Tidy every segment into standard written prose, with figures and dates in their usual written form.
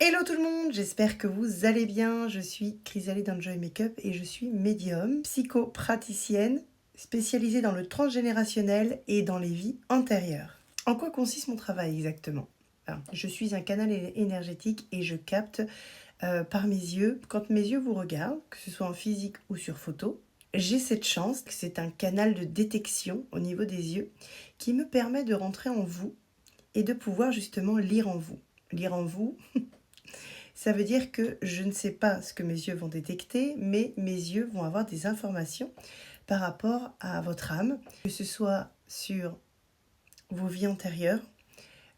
Hello tout le monde, j'espère que vous allez bien. Je suis Chrysalide d'Enjoy Makeup et je suis médium, psychopraticienne, spécialisée dans le transgénérationnel et dans les vies antérieures. En quoi consiste mon travail exactement? Je suis un canal énergétique et je capte par mes yeux, quand mes yeux vous regardent, que ce soit en physique ou sur photo. J'ai cette chance, c'est un canal de détection au niveau des yeux qui me permet de rentrer en vous et de pouvoir justement lire en vous. Lire en vous, ça veut dire que je ne sais pas ce que mes yeux vont détecter, mais mes yeux vont avoir des informations par rapport à votre âme, que ce soit sur vos vies antérieures,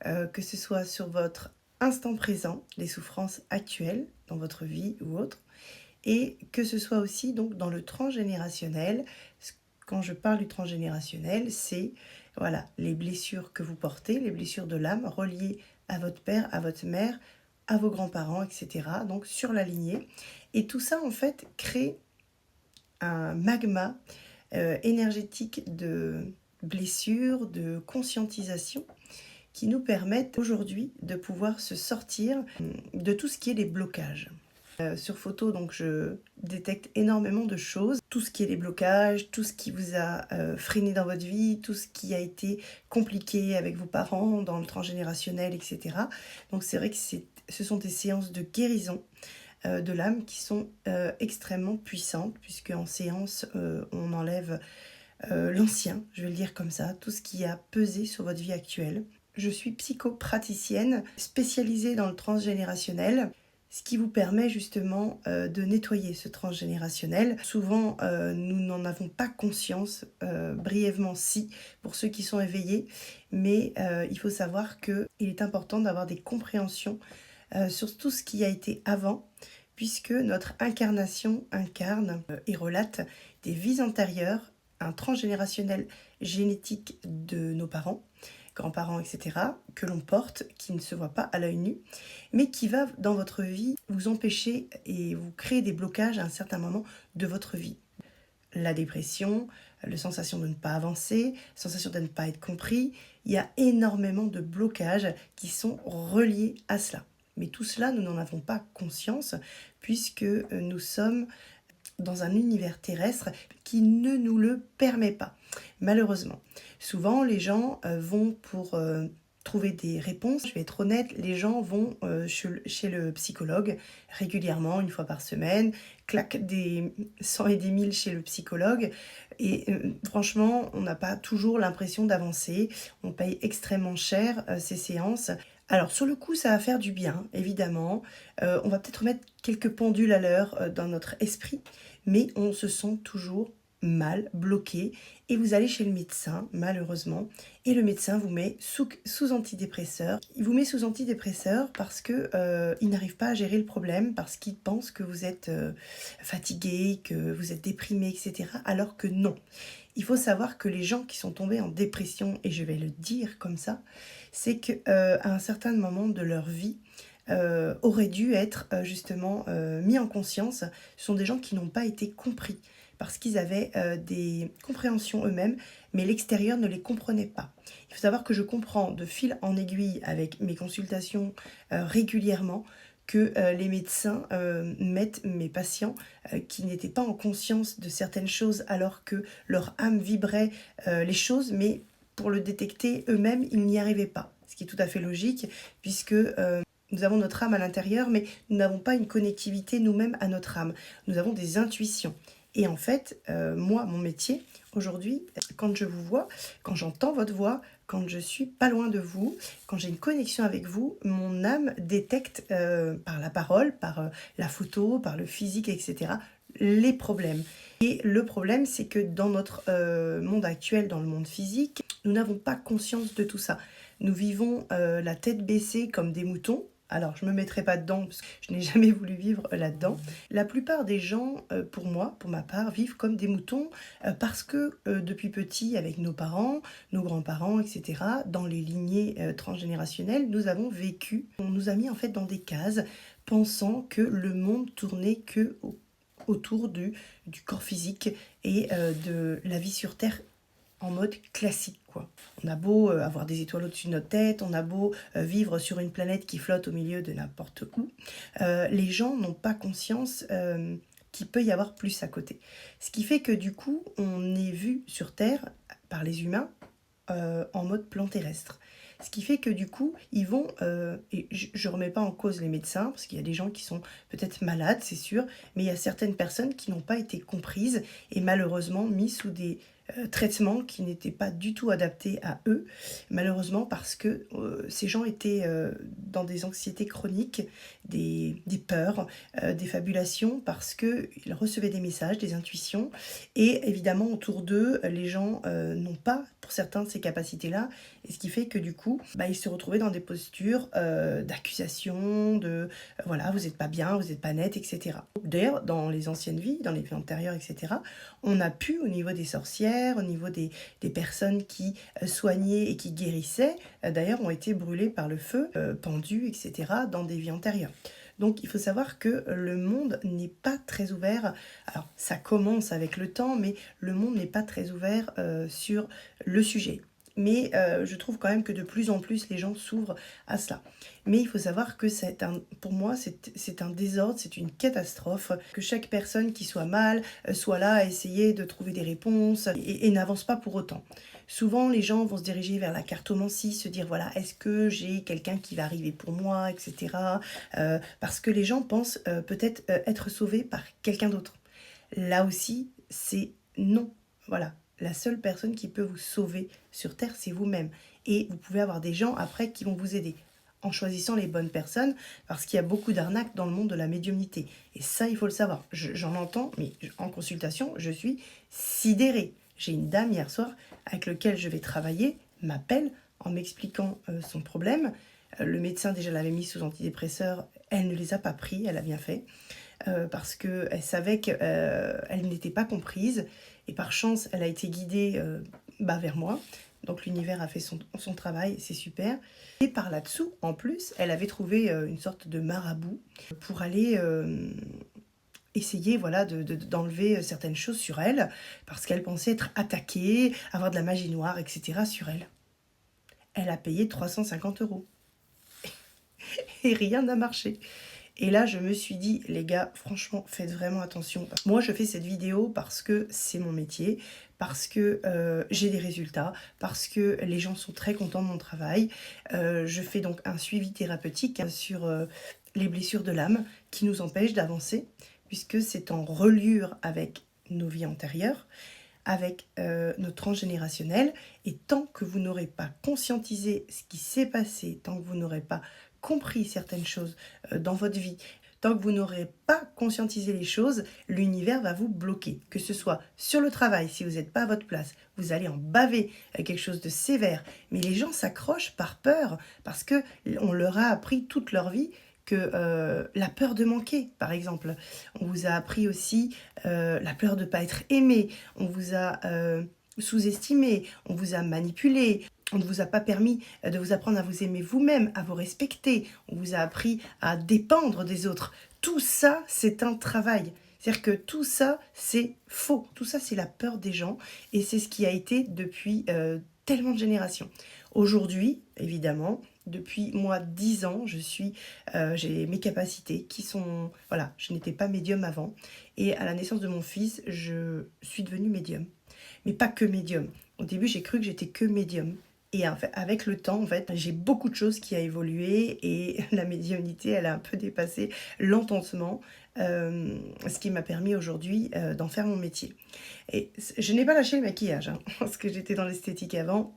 que ce soit sur votre instant présent, les souffrances actuelles dans votre vie ou autre, et que ce soit aussi donc dans le transgénérationnel. Quand je parle du transgénérationnel, c'est voilà, les blessures que vous portez, les blessures de l'âme reliées à votre père, à votre mère, à vos grands-parents, etc. Donc sur la lignée. Et tout ça, en fait, crée un magma énergétique de blessures, de conscientisation qui nous permettent aujourd'hui de pouvoir se sortir de tout ce qui est les blocages. Sur photo, donc je détecte énormément de choses, tout ce qui est les blocages, tout ce qui vous a freiné dans votre vie, tout ce qui a été compliqué avec vos parents, dans le transgénérationnel, etc. Donc c'est vrai que ce sont des séances de guérison de l'âme qui sont extrêmement puissantes, puisque en séance, on enlève l'ancien, je vais le dire comme ça, tout ce qui a pesé sur votre vie actuelle. Je suis psychopraticienne spécialisée dans le transgénérationnel, ce qui vous permet justement de nettoyer ce transgénérationnel. Souvent, nous n'en avons pas conscience, brièvement si, pour ceux qui sont éveillés, mais il faut savoir qu'il est important d'avoir des compréhensions sur tout ce qui a été avant, puisque notre incarnation incarne et relate des vies antérieures, un transgénérationnel génétique de nos parents, grands-parents, etc., que l'on porte, qui ne se voit pas à l'œil nu, mais qui va dans votre vie vous empêcher et vous créer des blocages à un certain moment de votre vie. La dépression, la sensation de ne pas avancer, la sensation de ne pas être compris, il y a énormément de blocages qui sont reliés à cela. Mais tout cela, nous n'en avons pas conscience puisque nous sommes dans un univers terrestre qui ne nous le permet pas, malheureusement. Souvent, les gens vont pour trouver des réponses. Je vais être honnête, les gens vont chez le psychologue régulièrement, une fois par semaine, claquent des 100 et des 1000 chez le psychologue. Et franchement, on n'a pas toujours l'impression d'avancer. On paye extrêmement cher ces séances. Alors sur le coup, ça va faire du bien, évidemment. On va peut-être mettre quelques pendules à l'heure dans notre esprit, mais on se sent toujours mal, bloqué, et vous allez chez le médecin, malheureusement, et le médecin vous met sous antidépresseur. Il vous met sous antidépresseur parce que il n'arrive pas à gérer le problème, parce qu'il pense que vous êtes fatigué, que vous êtes déprimé, etc. Alors que non. Il faut savoir que les gens qui sont tombés en dépression, et je vais le dire comme ça, c'est qu'à un certain moment de leur vie, auraient dû être justement mis en conscience. Ce sont des gens qui n'ont pas été compris parce qu'ils avaient des compréhensions eux-mêmes, mais l'extérieur ne les comprenait pas. Il faut savoir que je comprends de fil en aiguille avec mes consultations régulièrement que les médecins mettent mes patients qui n'étaient pas en conscience de certaines choses alors que leur âme vibrait les choses, mais pour le détecter eux-mêmes, ils n'y arrivaient pas. Ce qui est tout à fait logique puisque nous avons notre âme à l'intérieur, mais nous n'avons pas une connectivité nous-mêmes à notre âme. Nous avons des intuitions. Et en fait, moi, mon métier, aujourd'hui, quand je vous vois, quand j'entends votre voix, quand je suis pas loin de vous, quand j'ai une connexion avec vous, mon âme détecte par la parole, par la photo, par le physique, etc., les problèmes. Et le problème, c'est que dans notre monde actuel, dans le monde physique, nous n'avons pas conscience de tout ça. Nous vivons la tête baissée comme des moutons. Alors, je ne me mettrai pas dedans parce que je n'ai jamais voulu vivre là-dedans. La plupart des gens, pour moi, pour ma part, vivent comme des moutons parce que depuis petit, avec nos parents, nos grands-parents, etc., dans les lignées transgénérationnelles, nous avons vécu. On nous a mis en fait dans des cases pensant que le monde tournait autour du corps physique et de la vie sur Terre en mode classique, quoi. On a beau avoir des étoiles au-dessus de notre tête, on a beau vivre sur une planète qui flotte au milieu de n'importe où, les gens n'ont pas conscience qu'il peut y avoir plus à côté. Ce qui fait que du coup, on est vu sur Terre par les humains en mode plan terrestre. Ce qui fait que du coup, ils vont, et je ne remets pas en cause les médecins, parce qu'il y a des gens qui sont peut-être malades, c'est sûr, mais il y a certaines personnes qui n'ont pas été comprises et malheureusement mis sous des traitements qui n'étaient pas du tout adaptés à eux, malheureusement parce que ces gens étaient dans des anxiétés chroniques, des peurs, des fabulations, parce qu'ils recevaient des messages, des intuitions, et évidemment autour d'eux, les gens n'ont pas, pour certains, ces capacités-là, et ce qui fait que du coup, ils se retrouvaient dans des postures d'accusation, de voilà, vous n'êtes pas bien, vous n'êtes pas net, etc. D'ailleurs, dans les anciennes vies, dans les vies antérieures, etc., on a pu, au niveau des sorcières, au niveau des personnes qui soignaient et qui guérissaient, d'ailleurs, ont été brûlées par le feu, pendues, etc., dans des vies antérieures. Donc il faut savoir que le monde n'est pas très ouvert. Alors ça commence avec le temps, mais le monde n'est pas très ouvert sur le sujet. Mais je trouve quand même que de plus en plus les gens s'ouvrent à cela. Mais il faut savoir que pour moi c'est un désordre, c'est une catastrophe, que chaque personne qui soit mal soit là à essayer de trouver des réponses et n'avance pas pour autant. Souvent les gens vont se diriger vers la cartomancie, se dire voilà, est-ce que j'ai quelqu'un qui va arriver pour moi, etc. Parce que les gens pensent peut-être être sauvés par quelqu'un d'autre. Là aussi, c'est non. Voilà. La seule personne qui peut vous sauver sur Terre, c'est vous-même. Et vous pouvez avoir des gens après qui vont vous aider en choisissant les bonnes personnes, parce qu'il y a beaucoup d'arnaques dans le monde de la médiumnité. Et ça, il faut le savoir. J'en entends, mais en consultation, je suis sidérée. J'ai une dame hier soir avec laquelle je vais travailler, m'appelle en m'expliquant son problème. Le médecin déjà l'avait mis sous antidépresseurs, elle ne les a pas pris, elle a bien fait. Parce qu'elle savait qu'elle n'était pas comprise. Et par chance, elle a été guidée vers moi. Donc l'univers a fait son travail, c'est super. Et par là-dessous, en plus, elle avait trouvé une sorte de marabout pour aller essayer d'enlever certaines choses sur elle, parce qu'elle pensait être attaquée, avoir de la magie noire, etc. sur elle. Elle a payé 350 €. Et rien n'a marché. Et là, je me suis dit, les gars, franchement, faites vraiment attention. Moi, je fais cette vidéo parce que c'est mon métier, parce que j'ai des résultats, parce que les gens sont très contents de mon travail. Je fais donc un suivi thérapeutique sur les blessures de l'âme qui nous empêchent d'avancer, puisque c'est en reliure avec nos vies antérieures, avec notre transgénérationnel. Et tant que vous n'aurez pas conscientisé ce qui s'est passé, tant que vous n'aurez pas compris certaines choses dans votre vie, tant que vous n'aurez pas conscientisé les choses, l'univers va vous bloquer. Que ce soit sur le travail, si vous n'êtes pas à votre place, vous allez en baver quelque chose de sévère. Mais les gens s'accrochent par peur, parce qu'on leur a appris toute leur vie que la peur de manquer, par exemple. On vous a appris aussi la peur de ne pas être aimé. On vous a sous-estimé, on vous a manipulé. On ne vous a pas permis de vous apprendre à vous aimer vous-même, à vous respecter. On vous a appris à dépendre des autres. Tout ça, c'est un travail. C'est-à-dire que tout ça, c'est faux. Tout ça, c'est la peur des gens. Et c'est ce qui a été depuis tellement de générations. Aujourd'hui, évidemment, depuis moi 10 ans, j'ai mes capacités qui sont... Voilà, je n'étais pas médium avant. Et à la naissance de mon fils, je suis devenue médium. Mais pas que médium. Au début, j'ai cru que j'étais que médium. Et en fait, avec le temps, en fait, j'ai beaucoup de choses qui a évolué et la médiumnité, elle a un peu dépassé l'entendement, ce qui m'a permis aujourd'hui d'en faire mon métier. Et je n'ai pas lâché le maquillage, hein, parce que j'étais dans l'esthétique avant.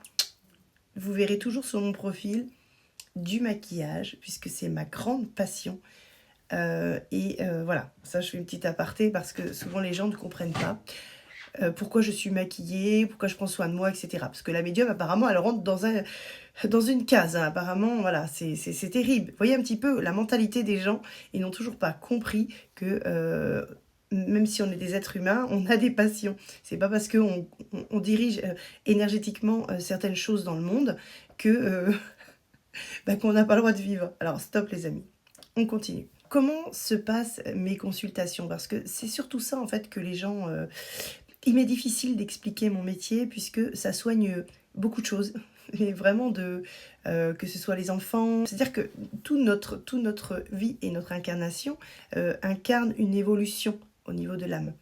Vous verrez toujours sur mon profil du maquillage, puisque c'est ma grande passion. Voilà, ça je fais une petite aparté parce que souvent les gens ne comprennent pas. Pourquoi je suis maquillée, pourquoi je prends soin de moi, etc. Parce que la médium, apparemment, elle rentre dans une case. Hein. Apparemment, voilà, c'est terrible. Vous voyez un petit peu la mentalité des gens. Ils n'ont toujours pas compris que même si on est des êtres humains, on a des passions. C'est pas parce qu'on dirige énergétiquement certaines choses dans le monde que qu'on n'a pas le droit de vivre. Alors, stop les amis. On continue. Comment se passent mes consultations? Parce que c'est surtout ça, en fait, que les gens... Il m'est difficile d'expliquer mon métier puisque ça soigne beaucoup de choses. Et vraiment que ce soit les enfants, c'est-à-dire que toute notre vie et notre incarnation incarne une évolution au niveau de l'âme,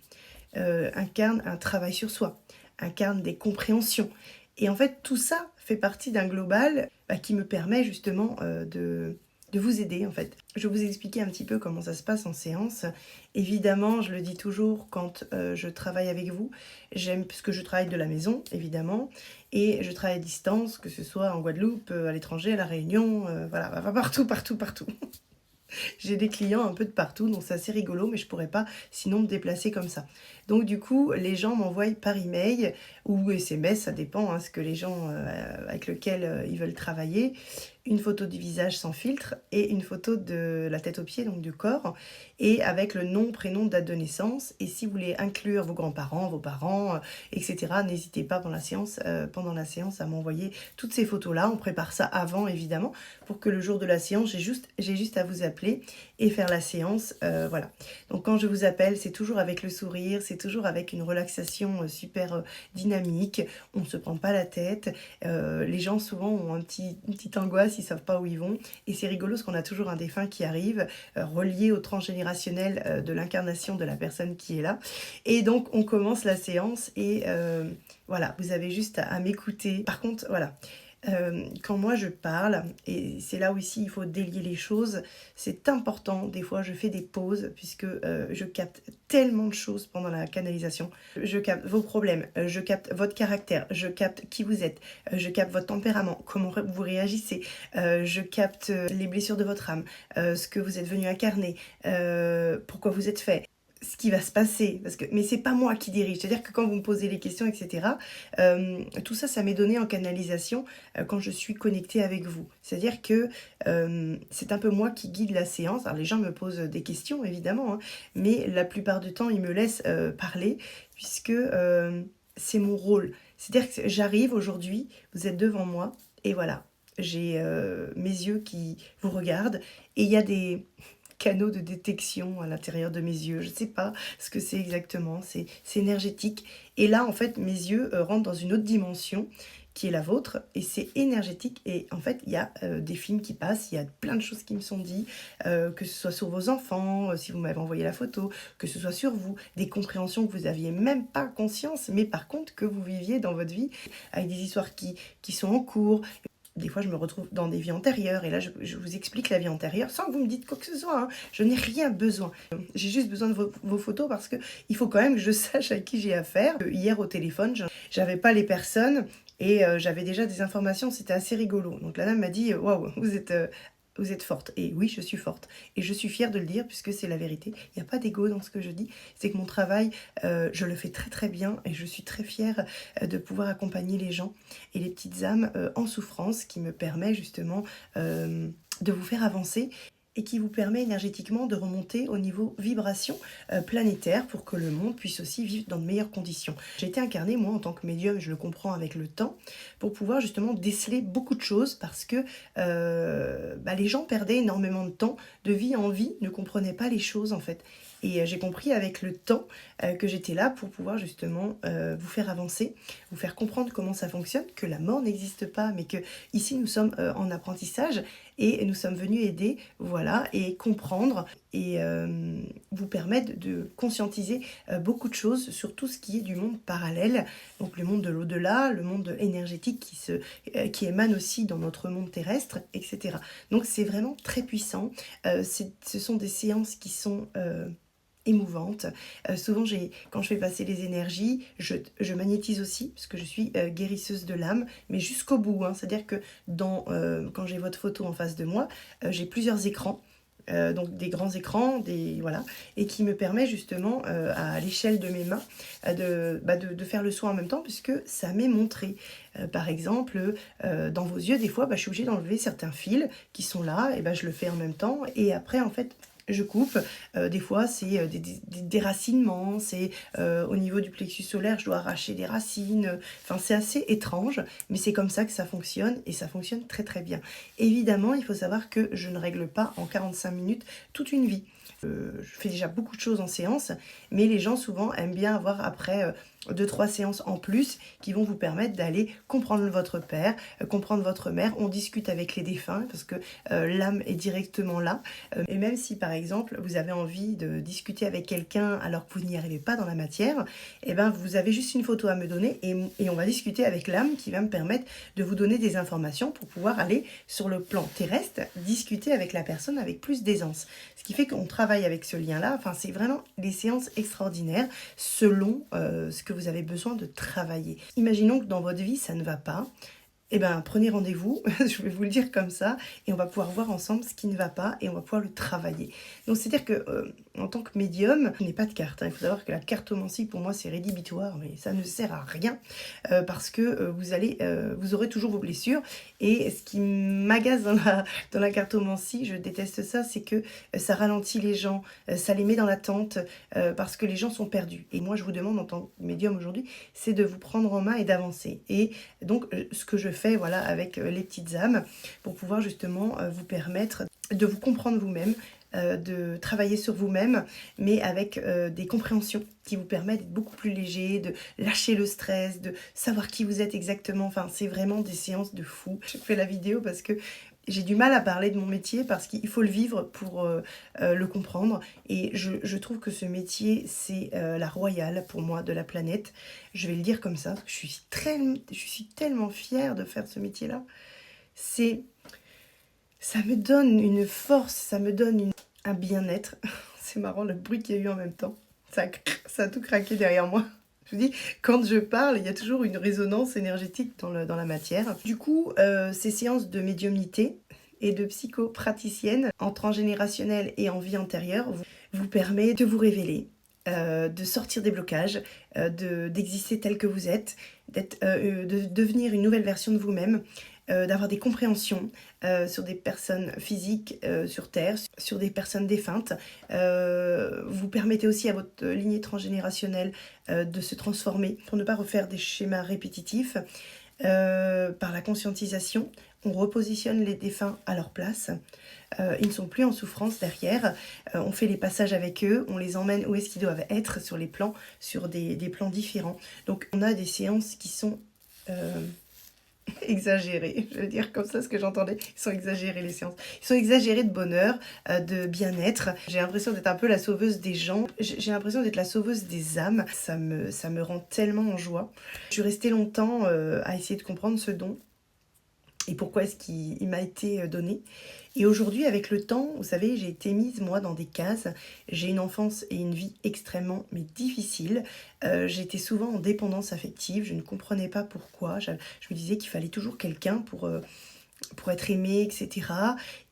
incarne un travail sur soi, incarne des compréhensions. Et en fait, tout ça fait partie d'un global qui me permet justement de vous aider en fait. Je vais vous expliquer un petit peu comment ça se passe en séance. Évidemment, je le dis toujours quand je travaille avec vous, j'aime parce que je travaille de la maison, évidemment, et je travaille à distance, que ce soit en Guadeloupe, à l'étranger, à La Réunion, voilà, partout, partout, partout. J'ai des clients un peu de partout, donc c'est assez rigolo, mais je pourrais pas sinon me déplacer comme ça. Donc du coup, les gens m'envoient par email ou SMS, ça dépend, ce que les gens avec lesquels ils veulent travailler, une photo du visage sans filtre et une photo de la tête aux pieds, donc du corps, et avec le nom, prénom, date de naissance. Et si vous voulez inclure vos grands-parents, vos parents, etc., n'hésitez pas pendant la séance à m'envoyer toutes ces photos-là. On prépare ça avant, évidemment, pour que le jour de la séance, j'ai juste à vous appeler et faire la séance. Voilà. Donc quand je vous appelle, c'est toujours avec le sourire, c'est toujours avec une relaxation super dynamique. On ne se prend pas la tête. Les gens souvent ont une petite angoisse, ils ne savent pas où ils vont. Et c'est rigolo parce qu'on a toujours un défunt qui arrive, relié au transgénérationnel de l'incarnation de la personne qui est là. Et donc on commence la séance et voilà, vous avez juste à m'écouter. Par contre, voilà. Quand moi je parle, et c'est là où ici il faut délier les choses, c'est important, des fois je fais des pauses puisque je capte tellement de choses pendant la canalisation. Je capte vos problèmes, je capte votre caractère, je capte qui vous êtes, je capte votre tempérament, comment vous réagissez, je capte les blessures de votre âme, ce que vous êtes venu incarner, pourquoi vous êtes fait, ce qui va se passer, mais c'est pas moi qui dirige, c'est-à-dire que quand vous me posez les questions, etc., tout ça, ça m'est donné en canalisation quand je suis connectée avec vous. C'est-à-dire que c'est un peu moi qui guide la séance. Alors les gens me posent des questions, évidemment, mais la plupart du temps, ils me laissent parler, puisque c'est mon rôle. C'est-à-dire que j'arrive aujourd'hui, vous êtes devant moi, et voilà, j'ai mes yeux qui vous regardent, et il y a des canaux de détection à l'intérieur de mes yeux. Je ne sais pas ce que c'est exactement, c'est énergétique. Et là, en fait, mes yeux rentrent dans une autre dimension qui est la vôtre, et c'est énergétique. Et en fait, il y a des films qui passent, il y a plein de choses qui me sont dites, que ce soit sur vos enfants, si vous m'avez envoyé la photo, que ce soit sur vous, des compréhensions que vous n'aviez même pas conscience, mais par contre que vous viviez dans votre vie, avec des histoires qui sont en cours. Des fois, je me retrouve dans des vies antérieures et là, je vous explique la vie antérieure sans que vous me dites quoi que ce soit. Je n'ai rien besoin. J'ai juste besoin de vos photos parce qu'il faut quand même que je sache à qui j'ai affaire. Hier, au téléphone, j'avais pas les personnes et j'avais déjà des informations. C'était assez rigolo. Donc la dame m'a dit « Waouh, vous êtes forte ». Et oui, je suis forte. Et je suis fière de le dire puisque c'est la vérité. Il n'y a pas d'ego dans ce que je dis. C'est que mon travail, je le fais très très bien et je suis très fière de pouvoir accompagner les gens et les petites âmes en souffrance qui me permet justement de vous faire avancer et qui vous permet énergétiquement de remonter au niveau vibration planétaire pour que le monde puisse aussi vivre dans de meilleures conditions. J'ai été incarnée, moi, en tant que médium, je le comprends avec le temps, pour pouvoir justement déceler beaucoup de choses parce que les gens perdaient énormément de temps, de vie en vie, ne comprenaient pas les choses en fait. Et j'ai compris avec le temps que j'étais là pour pouvoir justement vous faire avancer, vous faire comprendre comment ça fonctionne, que la mort n'existe pas, mais que ici nous sommes en apprentissage et nous sommes venus aider, voilà, et comprendre et vous permettre de conscientiser beaucoup de choses sur tout ce qui est du monde parallèle, donc le monde de l'au-delà, le monde énergétique qui émane aussi dans notre monde terrestre, etc. Donc c'est vraiment très puissant. Ce sont des séances qui sont émouvante. Souvent, quand je fais passer les énergies, je magnétise aussi, parce que je suis guérisseuse de l'âme, mais jusqu'au bout. C'est-à-dire que quand j'ai votre photo en face de moi, j'ai plusieurs écrans. Donc des grands écrans, voilà, et qui me permet justement à l'échelle de mes mains de faire le soin en même temps puisque ça m'est montré. Par exemple, dans vos yeux, des fois, je suis obligée d'enlever certains fils qui sont là, et je le fais en même temps, et après en fait je coupe. Des fois c'est des déracinements, c'est au niveau du plexus solaire, je dois arracher des racines, enfin c'est assez étrange, mais c'est comme ça que ça fonctionne et ça fonctionne très très bien. Évidemment, il faut savoir que je ne règle pas en 45 minutes toute une vie. Je fais déjà beaucoup de choses en séance, mais les gens souvent aiment bien avoir après 2-3 séances en plus qui vont vous permettre d'aller comprendre votre père, comprendre votre mère. On discute avec les défunts parce que l'âme est directement là. Et même si par exemple vous avez envie de discuter avec quelqu'un alors que vous n'y arrivez pas dans la matière, eh ben, vous avez juste une photo à me donner et on va discuter avec l'âme qui va me permettre de vous donner des informations pour pouvoir aller sur le plan terrestre, discuter avec la personne avec plus d'aisance. Ce qui fait qu'on travaille avec ce lien-là. Enfin, c'est vraiment des séances extraordinaires selon ce que vous avez besoin de travailler. Imaginons que dans votre vie, ça ne va pas. Eh bien, prenez rendez-vous, je vais vous le dire comme ça, et on va pouvoir voir ensemble ce qui ne va pas, et on va pouvoir le travailler. Donc, c'est-à-dire que, en tant que médium, je n'ai pas de carte. Il faut savoir que la cartomancie, pour moi, c'est rédhibitoire, mais ça ne sert à rien, parce que vous aurez toujours vos blessures. Et ce qui m'agace dans la cartomancie, je déteste ça, c'est que ça ralentit les gens, ça les met dans l'attente, parce que les gens sont perdus. Et moi, je vous demande, en tant que médium aujourd'hui, c'est de vous prendre en main et d'avancer. Et donc, ce que je fais, voilà, avec les petites âmes, pour pouvoir justement vous permettre de vous comprendre vous-même, de travailler sur vous-même, mais avec des compréhensions qui vous permettent d'être beaucoup plus léger, de lâcher le stress, de savoir qui vous êtes exactement. Enfin, c'est vraiment des séances de fou. Je fais la vidéo parce que j'ai du mal à parler de mon métier parce qu'il faut le vivre pour le comprendre. Et je trouve que ce métier, c'est la royale pour moi de la planète. Je vais le dire comme ça. Je suis tellement fière de faire ce métier-là. Ça me donne une force, ça me donne un bien-être. C'est marrant le bruit qu'il y a eu en même temps. Ça a tout craqué derrière moi. Je vous dis, quand je parle, il y a toujours une résonance énergétique dans la matière. Du coup, ces séances de médiumnité et de psychopraticienne en transgénérationnel et en vie antérieure vous permet de vous révéler, de sortir des blocages, d'exister tel que vous êtes, de devenir une nouvelle version de vous-même, d'avoir des compréhensions sur des personnes physiques sur Terre, sur des personnes défuntes. Vous permettez aussi à votre lignée transgénérationnelle de se transformer pour ne pas refaire des schémas répétitifs. Par la conscientisation, on repositionne les défunts à leur place. Ils ne sont plus en souffrance derrière. On fait les passages avec eux, on les emmène où est-ce qu'ils doivent être sur les plans, sur des plans différents. Donc on a des séances qui sont exagérées, je vais le dire comme ça, ce que j'entendais. Ils sont exagérés, les séances. Ils sont exagérés de bonheur, de bien-être. J'ai l'impression d'être un peu la sauveuse des gens. J'ai l'impression d'être la sauveuse des âmes. Ça me rend tellement en joie. Je suis restée longtemps à essayer de comprendre ce don et pourquoi est-ce qu'il m'a été donné. Et aujourd'hui, avec le temps, vous savez, j'ai été mise, moi, dans des cases. J'ai une enfance et une vie extrêmement, mais difficiles. J'étais souvent en dépendance affective. Je ne comprenais pas pourquoi. Je me disais qu'il fallait toujours quelqu'un pour être aimé, etc.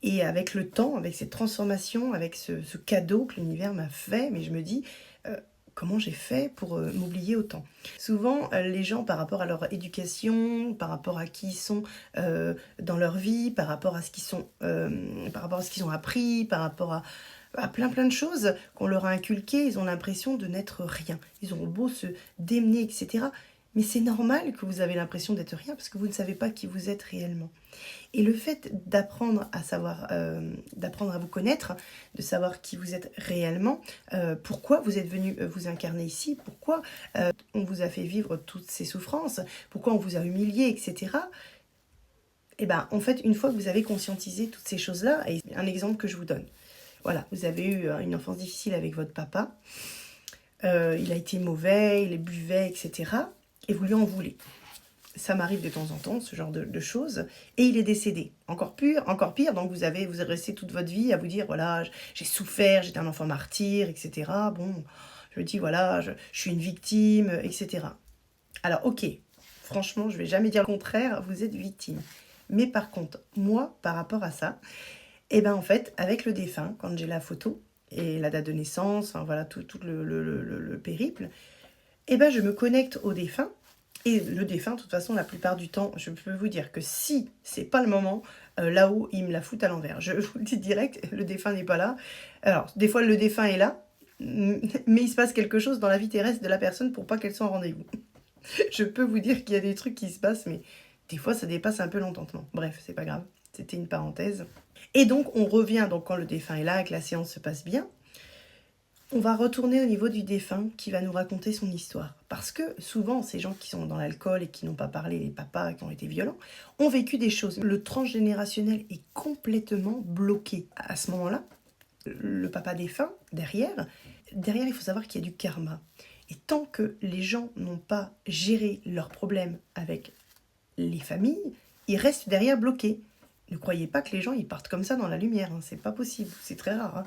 Et avec le temps, avec cette transformation, avec ce cadeau que l'univers m'a fait, mais je me dis... comment j'ai fait pour m'oublier autant. Souvent, les gens, par rapport à leur éducation, par rapport à qui ils sont dans leur vie, par rapport à ce qu'ils ont appris, par rapport à plein de choses qu'on leur a inculquées, ils ont l'impression de n'être rien. Ils ont beau se démener, etc. Mais c'est normal que vous avez l'impression d'être rien parce que vous ne savez pas qui vous êtes réellement. Et le fait d'apprendre à vous connaître, de savoir qui vous êtes réellement, pourquoi vous êtes venu vous incarner ici, pourquoi on vous a fait vivre toutes ces souffrances, pourquoi on vous a humilié, etc. Et bien, en fait, une fois que vous avez conscientisé toutes ces choses-là, et un exemple que je vous donne. Voilà, vous avez eu une enfance difficile avec votre papa, il a été mauvais, il buvait, etc. Et vous lui en voulez. Ça m'arrive de temps en temps, ce genre de choses. Et il est décédé. Encore pire. Donc vous êtes resté toute votre vie à vous dire, voilà, j'ai souffert, j'étais un enfant martyr, etc. Bon, je me dis, voilà, je suis une victime, etc. Alors, ok, franchement, je vais jamais dire le contraire, vous êtes victime. Mais par contre, moi, par rapport à ça, eh ben en fait, avec le défunt, quand j'ai la photo et la date de naissance, enfin voilà, tout le périple, eh ben je me connecte au défunt. Et le défunt, de toute façon, la plupart du temps, je peux vous dire que si c'est pas le moment, là-haut, il me la fout à l'envers. Je vous le dis direct, le défunt n'est pas là. Alors, des fois, le défunt est là, mais il se passe quelque chose dans la vie terrestre de la personne pour pas qu'elle soit en rendez-vous. Je peux vous dire qu'il y a des trucs qui se passent, mais des fois, ça dépasse un peu l'entendement. Bref, c'est pas grave, c'était une parenthèse. Et donc, on revient, donc quand le défunt est là, que la séance se passe bien, On va retourner au niveau du défunt qui va nous raconter son histoire. Parce que souvent, ces gens qui sont dans l'alcool et qui n'ont pas parlé, les papas qui ont été violents, ont vécu des choses. Le transgénérationnel est complètement bloqué. À ce moment-là, le papa défunt, derrière, il faut savoir qu'il y a du karma. Et tant que les gens n'ont pas géré leurs problèmes avec les familles, ils restent derrière bloqués. Ne croyez pas que les gens ils partent comme ça dans la lumière, hein. C'est pas possible, c'est très rare. Hein.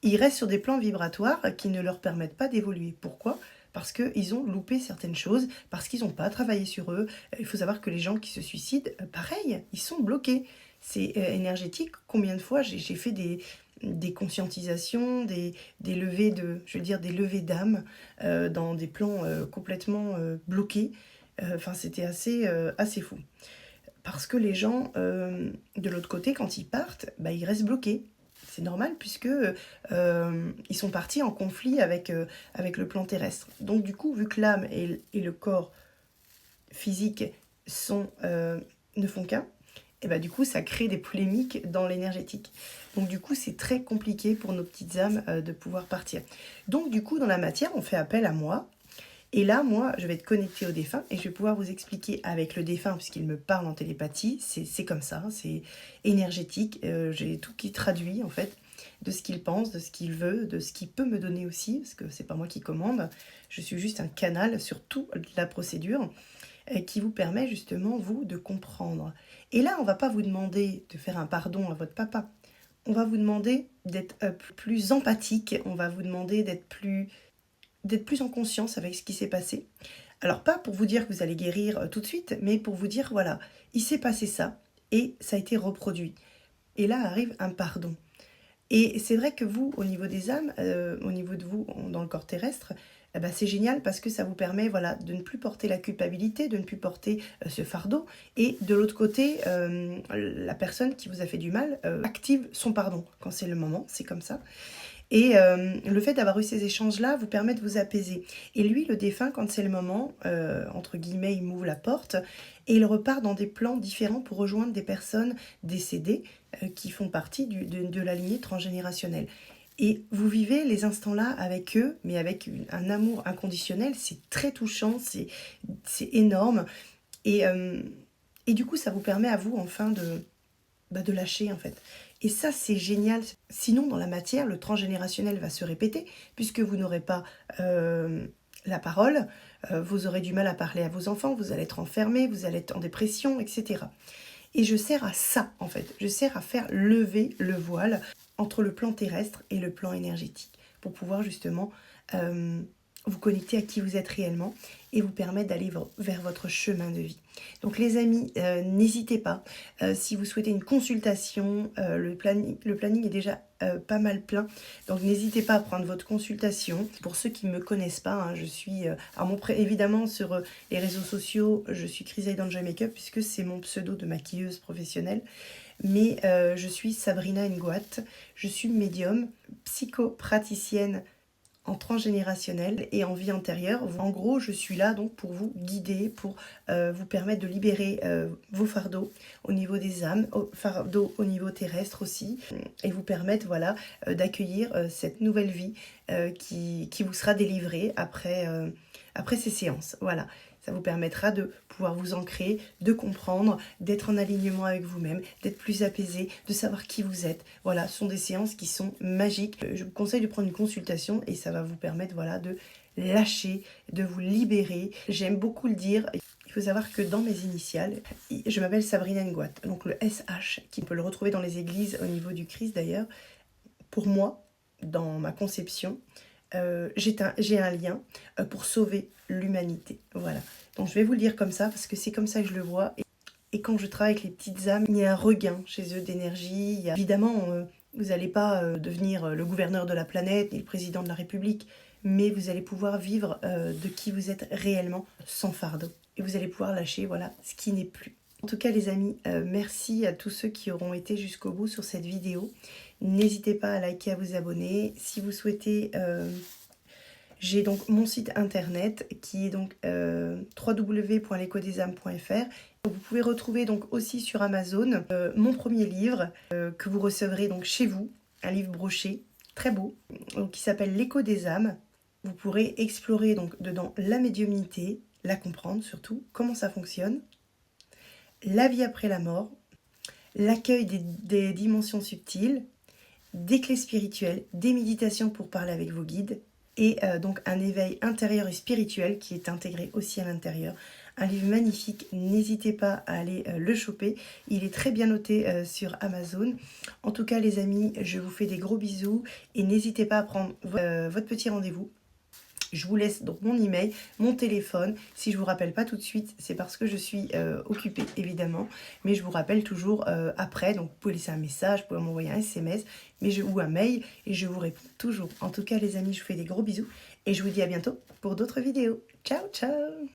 Ils restent sur des plans vibratoires qui ne leur permettent pas d'évoluer. Pourquoi ? Parce qu'ils ont loupé certaines choses, parce qu'ils n'ont pas travaillé sur eux. Il faut savoir que les gens qui se suicident, pareil, ils sont bloqués. C'est énergétique. Combien de fois j'ai fait des conscientisations, des levées des levées d'âme dans des plans complètement bloqués. Enfin, c'était assez fou. Parce que les gens, de l'autre côté, quand ils partent, bah, ils restent bloqués. C'est normal puisque ils sont partis en conflit avec le plan terrestre. Donc du coup, vu que l'âme et le corps physique ne font qu'un, et bah, du coup, ça crée des polémiques dans l'énergétique. Donc du coup, c'est très compliqué pour nos petites âmes de pouvoir partir. Donc du coup, dans la matière, on fait appel à moi. Et là, moi, je vais être connectée au défunt et je vais pouvoir vous expliquer avec le défunt, puisqu'il me parle en télépathie, c'est comme ça, c'est énergétique, j'ai tout qui traduit en fait, de ce qu'il pense, de ce qu'il veut, de ce qu'il peut me donner aussi, parce que c'est pas moi qui commande, je suis juste un canal sur toute la procédure qui vous permet justement, vous, de comprendre. Et là, on va pas vous demander de faire un pardon à votre papa, on va vous demander d'être plus empathique, on va vous demander d'être plus en conscience avec ce qui s'est passé. Alors pas pour vous dire que vous allez guérir tout de suite, mais pour vous dire, voilà, il s'est passé ça, et ça a été reproduit. Et là arrive un pardon. Et c'est vrai que vous, au niveau des âmes, au niveau de vous, dans le corps terrestre, eh ben, c'est génial parce que ça vous permet voilà, de ne plus porter la culpabilité, de ne plus porter ce fardeau. Et de l'autre côté, la personne qui vous a fait du mal active son pardon quand c'est le moment, c'est comme ça. Et le fait d'avoir eu ces échanges-là vous permet de vous apaiser. Et lui, le défunt, quand c'est le moment, entre guillemets, il m'ouvre la porte et il repart dans des plans différents pour rejoindre des personnes décédées qui font partie de la lignée transgénérationnelle. Et vous vivez les instants-là avec eux, mais avec un amour inconditionnel, c'est très touchant, c'est énorme. Et, euh, et du coup, ça vous permet à vous, enfin, de lâcher en fait. Et ça, c'est génial. Sinon, dans la matière, le transgénérationnel va se répéter, puisque vous n'aurez pas la parole, vous aurez du mal à parler à vos enfants, vous allez être enfermé, vous allez être en dépression, etc. Et je sers à ça, en fait. Je sers à faire lever le voile entre le plan terrestre et le plan énergétique, pour pouvoir justement vous connecter à qui vous êtes réellement et vous permettre d'aller vers votre chemin de vie. Donc les amis, n'hésitez pas. Si vous souhaitez une consultation, le planning est déjà pas mal plein. Donc n'hésitez pas à prendre votre consultation. Pour ceux qui ne me connaissent pas, hein, je suis évidemment sur les réseaux sociaux, je suis Chrysalie d'Enjoy Makeup puisque c'est mon pseudo de maquilleuse professionnelle. Mais je suis Sabrina Nguat, je suis médium, psychopraticienne en transgénérationnel et en vie antérieure. En gros, je suis là donc pour vous guider, pour vous permettre de libérer vos fardeaux au niveau des âmes, fardeaux au niveau terrestre aussi, et vous permettre voilà, d'accueillir cette nouvelle vie qui vous sera délivrée après ces séances. Voilà. Ça vous permettra de pouvoir vous ancrer, de comprendre, d'être en alignement avec vous-même, d'être plus apaisé, de savoir qui vous êtes. Voilà, ce sont des séances qui sont magiques. Je vous conseille de prendre une consultation et ça va vous permettre voilà, de lâcher, de vous libérer. J'aime beaucoup le dire. Il faut savoir que dans mes initiales, je m'appelle Sabrina Nguat. Donc le SH, qui peut le retrouver dans les églises au niveau du Christ d'ailleurs. Pour moi, dans ma conception, j'ai un lien pour sauver l'humanité. Voilà. Donc je vais vous le dire comme ça parce que c'est comme ça que je le vois. Et quand je travaille avec les petites âmes, il y a un regain chez eux d'énergie. Évidemment, vous n'allez pas devenir le gouverneur de la planète ni le président de la République, mais vous allez pouvoir vivre de qui vous êtes réellement sans fardeau. Et vous allez pouvoir lâcher voilà, ce qui n'est plus. En tout cas les amis, merci à tous ceux qui auront été jusqu'au bout sur cette vidéo. N'hésitez pas à liker, à vous abonner. Si vous souhaitez, j'ai donc mon site internet qui est donc www.lecodesames.fr. Vous pouvez retrouver donc aussi sur Amazon mon premier livre que vous recevrez donc chez vous, un livre broché, très beau, donc, qui s'appelle L'écho des âmes. Vous pourrez explorer donc dedans la médiumnité, la comprendre surtout, comment ça fonctionne, la vie après la mort, l'accueil des dimensions subtiles, des clés spirituelles, des méditations pour parler avec vos guides, et donc un éveil intérieur et spirituel qui est intégré aussi à l'intérieur. Un livre magnifique, n'hésitez pas à aller le choper, il est très bien noté sur Amazon. En tout cas les amis, je vous fais des gros bisous et n'hésitez pas à prendre votre petit rendez-vous. Je vous laisse donc mon email, mon téléphone. Si je ne vous rappelle pas tout de suite, c'est parce que je suis occupée évidemment. Mais je vous rappelle toujours après. Donc vous pouvez laisser un message, vous pouvez m'envoyer un SMS ou un mail et je vous réponds toujours. En tout cas les amis, je vous fais des gros bisous et je vous dis à bientôt pour d'autres vidéos. Ciao, ciao!